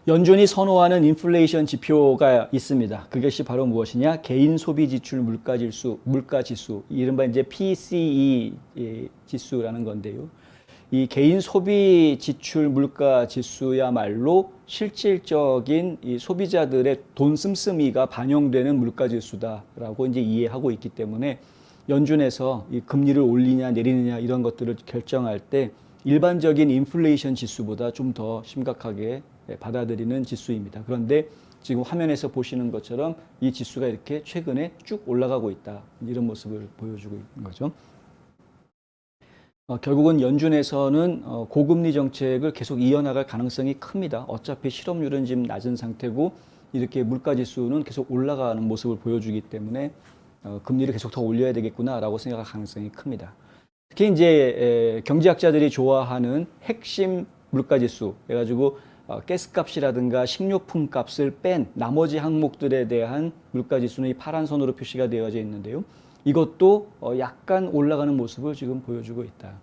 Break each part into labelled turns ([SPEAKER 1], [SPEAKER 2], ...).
[SPEAKER 1] 연준이 선호하는 인플레이션 지표가 있습니다. 그것이 바로 무엇이냐? 개인 소비 지출 물가 지수, 이른바 이제 PCE 지수라는 건데요. 이 개인 소비 지출 물가 지수야말로 실질적인 이 소비자들의 돈 씀씀이가 반영되는 물가 지수다라고 이제 이해하고 있기 때문에 연준에서 이 금리를 올리냐 내리느냐 이런 것들을 결정할 때 일반적인 인플레이션 지수보다 좀 더 심각하게 받아들이는 지수입니다. 그런데 지금 화면에서 보시는 것처럼 이 지수가 이렇게 최근에 쭉 올라가고 있다. 이런 모습을 보여주고 있는 거죠. 결국은 연준에서는 고금리 정책을 계속 이어나갈 가능성이 큽니다. 어차피 실업률은 지금 낮은 상태고 이렇게 물가지수는 계속 올라가는 모습을 보여주기 때문에 금리를 계속 더 올려야 되겠구나라고 생각할 가능성이 큽니다. 특히 이제 경제학자들이 좋아하는 핵심 물가지수 해가지고 가스값이라든가 식료품 값을 뺀 나머지 항목들에 대한 물가지수는 이 파란 선으로 표시가 되어져 있는데요. 이것도 약간 올라가는 모습을 지금 보여주고 있다.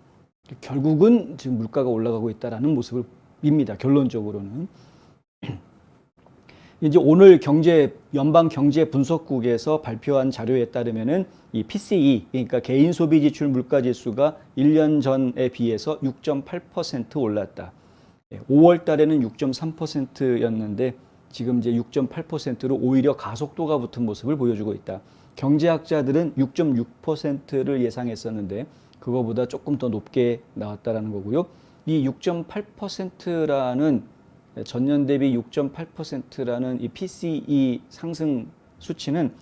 [SPEAKER 1] 결국은 지금 물가가 올라가고 있다라는 모습입니다. 결론적으로는. 이제 오늘 연방경제분석국에서 발표한 자료에 따르면은 이 PCE, 그러니까 개인 소비 지출 물가 지수가 1년 전에 비해서 6.8% 올랐다. 5월 달에는 6.3%였는데 지금 이제 6.8%로 오히려 가속도가 붙은 모습을 보여주고 있다. 경제학자들은 6.6%를 예상했었는데 그거보다 조금 더 높게 나왔다라는 거고요. 이 6.8%라는 전년 대비 6.8%라는 이 PCE 상승 수치는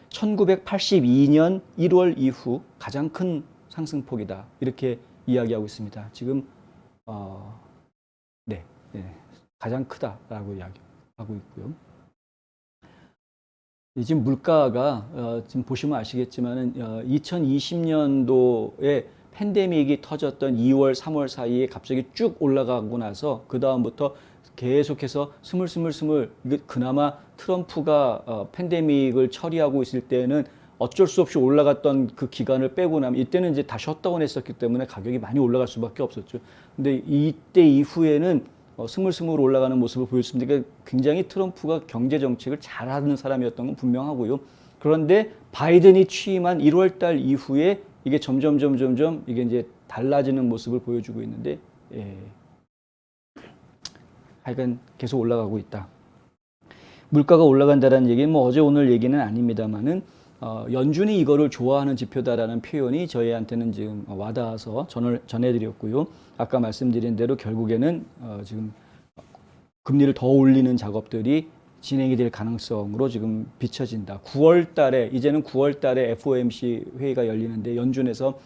[SPEAKER 1] 1982년 1월 이후 가장 큰 상승폭이다. 이렇게 이야기하고 있습니다. 지금 가장 크다라고 이야기하고 있고요. 지금 물가가 지금 보시면 아시겠지만은 2020년도에 팬데믹이 터졌던 2월, 3월 사이에 갑자기 쭉 올라가고 나서 그 다음부터 계속해서 스물스물 그나마 트럼프가 팬데믹을 처리하고 있을 때는 어쩔 수 없이 올라갔던 그 기간을 빼고 나면 이때는 이제 다 셧다운 했었기 때문에 가격이 많이 올라갈 수밖에 없었죠. 근데 이때 이후에는 스물스물 올라가는 모습을 보였습니다. 그러니까 굉장히 트럼프가 경제 정책을 잘하는 사람이었던 건 분명하고요. 그런데 바이든이 취임한 1월 달 이후에 이게 점점 이게 이제 달라지는 모습을 보여주고 있는데 하여간 계속 올라가고 있다. 물가가 올라간다는 얘기는 뭐 어제 오늘 얘기는 아닙니다만은 연준이 이거를 좋아하는 지표다라는 표현이 저희한테는 지금 와닿아서 전해드렸고요. 아까 말씀드린 대로 결국에는 지금 금리를 더 올리는 작업들이 진행이 될 가능성으로 지금 비춰진다. 9월 달에, 이제는 9월 달에 FOMC 회의가 열리는데 연준에서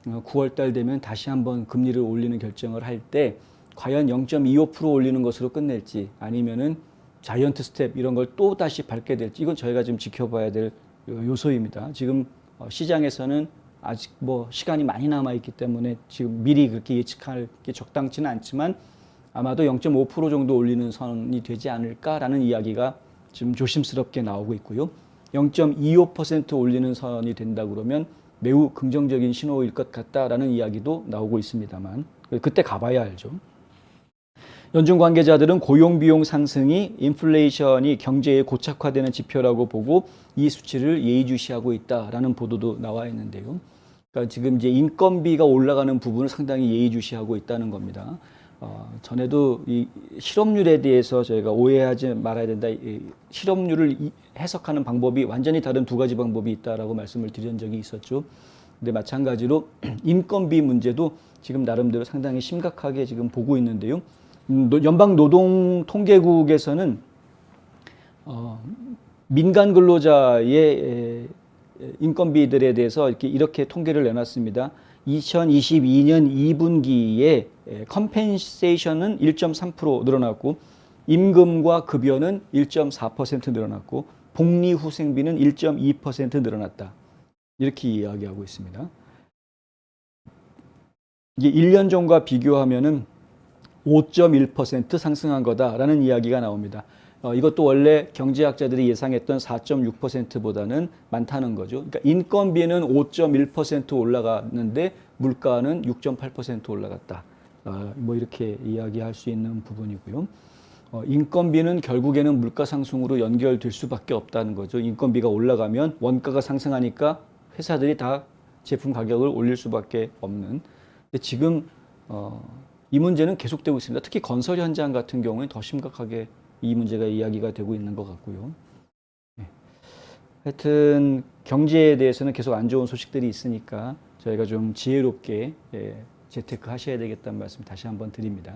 [SPEAKER 1] 9월 달 되면 다시 한번 금리를 올리는 결정을 할 때 과연 0.25% 올리는 것으로 끝낼지 아니면은 자이언트 스텝 이런 걸 또 다시 밟게 될지 이건 저희가 지금 지켜봐야 될 요소입니다. 지금 시장에서는 아직 뭐 시간이 많이 남아 있기 때문에 지금 미리 그렇게 예측할 게 적당치는 않지만 아마도 0.5% 정도 올리는 선이 되지 않을까라는 이야기가 지금 조심스럽게 나오고 있고요. 0.25% 올리는 선이 된다 그러면 매우 긍정적인 신호일 것 같다라는 이야기도 나오고 있습니다만 그때 가봐야 알죠. 연준 관계자들은 고용 비용 상승이 인플레이션이 경제에 고착화되는 지표라고 보고 이 수치를 예의주시하고 있다라는 보도도 나와 있는데요. 그러니까 지금 이제 인건비가 올라가는 부분을 상당히 예의주시하고 있다는 겁니다. 전에도 이 실업률에 대해서 저희가 오해하지 말아야 된다. 실업률을 해석하는 방법이 완전히 다른 두 가지 방법이 있다라고 말씀을 드린 적이 있었죠. 근데 마찬가지로 인건비 문제도 지금 나름대로 상당히 심각하게 지금 보고 있는데요. 연방노동통계국에서는 민간 근로자의 인건비들에 대해서 이렇게 통계를 내놨습니다. 2022년 2분기에 컴펜세이션은 1.3% 늘어났고 임금과 급여는 1.4% 늘어났고 복리후생비는 1.2% 늘어났다. 이렇게 이야기하고 있습니다. 이게 1년 전과 비교하면은 5.1% 상승한 거다라는 이야기가 나옵니다. 이것도 원래 경제학자들이 예상했던 4.6%보다는 많다는 거죠. 그러니까 인건비는 5.1% 올라갔는데 물가는 6.8% 올라갔다. 뭐 이렇게 이야기할 수 있는 부분이고요. 인건비는 결국에는 물가 상승으로 연결될 수밖에 없다는 거죠. 인건비가 올라가면 원가가 상승하니까 회사들이 다 제품 가격을 올릴 수밖에 없는. 근데 지금 이 문제는 계속되고 있습니다. 특히 건설 현장 같은 경우에 더 심각하게 이 문제가 이야기가 되고 있는 것 같고요. 네. 하여튼 경제에 대해서는 계속 안 좋은 소식들이 있으니까 저희가 좀 지혜롭게 재테크 하셔야 되겠다는 말씀 다시 한번 드립니다.